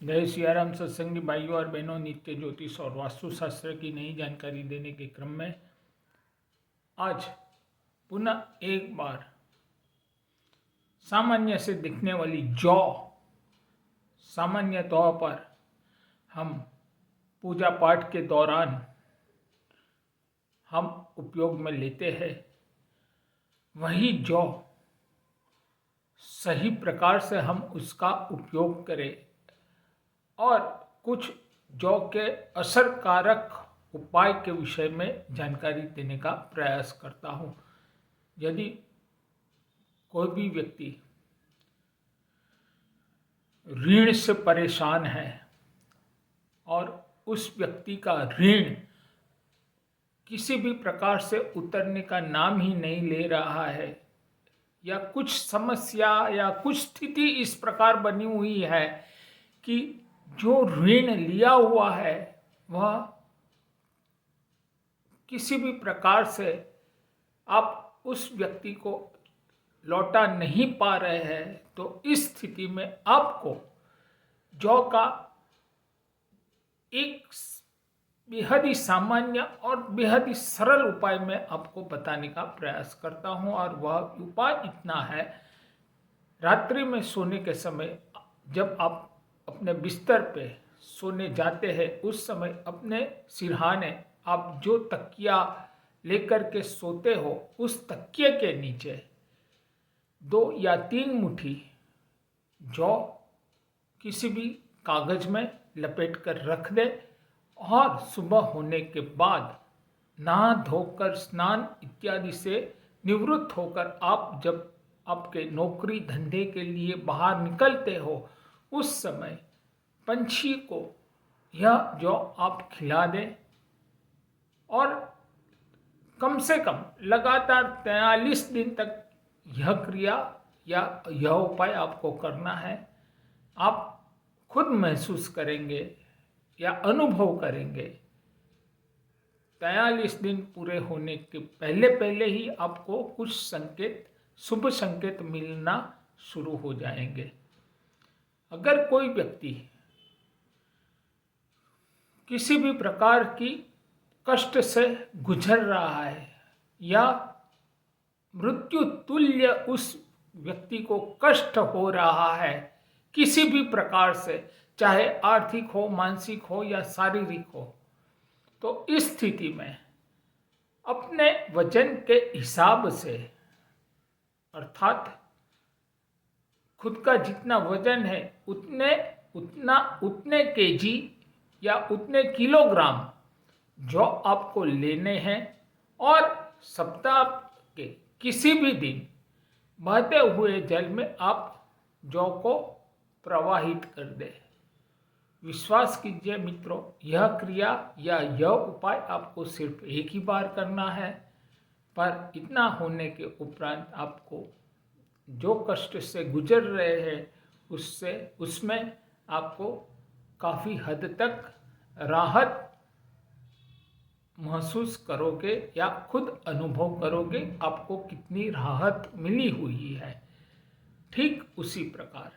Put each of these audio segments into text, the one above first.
जय सियाराम सत्संगी भाइयों और बहनों, नित्य ज्योतिष और वास्तुशास्त्र की नई जानकारी देने के क्रम में आज पुनः एक बार सामान्य से दिखने वाली जौ सामान्य तौर पर हम पूजा पाठ के दौरान हम उपयोग में लेते हैं, वही जौ सही प्रकार से हम उसका उपयोग करें और कुछ जौ के असरकारक उपाय के विषय में जानकारी देने का प्रयास करता हूँ। यदि कोई भी व्यक्ति ऋण से परेशान है और उस व्यक्ति का ऋण किसी भी प्रकार से उतरने का नाम ही नहीं ले रहा है, या कुछ समस्या या कुछ स्थिति इस प्रकार बनी हुई है कि जो ऋण लिया हुआ है वह किसी भी प्रकार से आप उस व्यक्ति को लौटा नहीं पा रहे हैं, तो इस स्थिति में आपको जौ का एक बेहद ही सामान्य और बेहद ही सरल उपाय में आपको बताने का प्रयास करता हूं। और वह उपाय इतना है, रात्रि में सोने के समय जब आप अपने बिस्तर पे सोने जाते हैं उस समय अपने सिरहाने आप जो तकिया लेकर के सोते हो उस तकिए के नीचे 2 या 3 मुट्ठी जौ किसी भी कागज में लपेट कर रख दे और सुबह होने के बाद नहा धोकर स्नान इत्यादि से निवृत्त होकर आप जब आपके नौकरी धंधे के लिए बाहर निकलते हो उस समय पंछी को यह जौ आप खिला दें और कम से कम लगातार 43 दिन तक यह क्रिया या यह उपाय आपको करना है। आप खुद महसूस करेंगे या अनुभव करेंगे 43 दिन पूरे होने के पहले ही आपको कुछ संकेत, शुभ संकेत मिलना शुरू हो जाएंगे। अगर कोई व्यक्ति किसी भी प्रकार की कष्ट से गुजर रहा है या मृत्यु तुल्य उस व्यक्ति को कष्ट हो रहा है किसी भी प्रकार से, चाहे आर्थिक हो, मानसिक हो या शारीरिक हो, तो इस स्थिति में अपने वजन के हिसाब से, अर्थात खुद का जितना वजन है उतने केजी या उतने किलोग्राम जो आपको लेने हैं और सप्ताह के किसी भी दिन बहते हुए जल में आप जौ को प्रवाहित कर दें। विश्वास कीजिए मित्रों, यह क्रिया या यह उपाय आपको सिर्फ एक ही बार करना है, पर इतना होने के उपरांत आपको जो कष्ट से गुजर रहे हैं उसमें आपको काफ़ी हद तक राहत महसूस करोगे या खुद अनुभव करोगे आपको कितनी राहत मिली हुई है। ठीक उसी प्रकार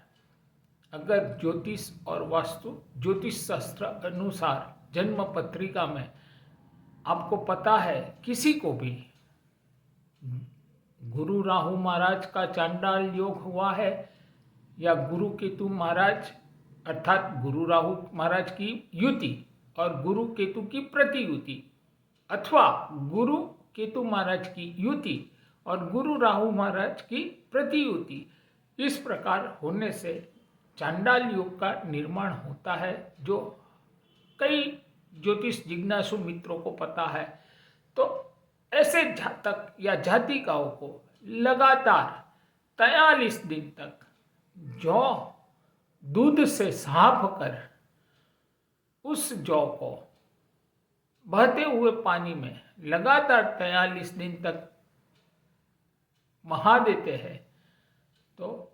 अगर ज्योतिष और वास्तु ज्योतिष शास्त्र अनुसार जन्म पत्रिका में आपको पता है किसी को भी गुरु राहु महाराज का चांडाल योग हुआ है या गुरु केतु महाराज अर्थात गुरु राहु महाराज की युति और गुरु केतु की प्रतियुति, अथवा गुरु केतु महाराज की युति और गुरु राहु महाराज की प्रतियुति, इस प्रकार होने से चांडाल योग का निर्माण होता है, जो कई ज्योतिष जिज्ञासु मित्रों को पता है। तो ऐसे जातक या जातिकाओं को लगातार 43 दिन तक जौ दूध से साफ कर उस जौ को बहते हुए पानी में लगातार 43 दिन तक बहा देते हैं, तो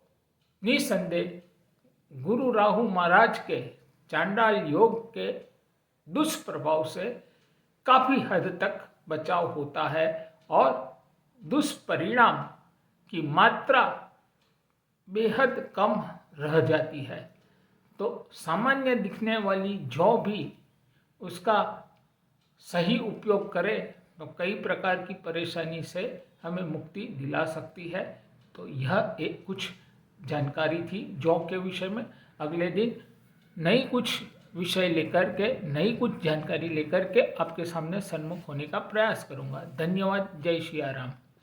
निसंदेह गुरु राहु महाराज के चांडाल योग के दुष्प्रभाव से काफ़ी हद तक बचाव होता है और दुष्परिणाम की मात्रा बेहद कम रह जाती है। तो सामान्य दिखने वाली जौ भी उसका सही उपयोग करें तो कई प्रकार की परेशानी से हमें मुक्ति दिला सकती है। तो यह एक कुछ जानकारी थी जौ के विषय में। अगले दिन नई कुछ विषय लेकर के, नई कुछ जानकारी लेकर के आपके सामने सन्मुख होने का प्रयास करूंगा। धन्यवाद। जय सिया राम।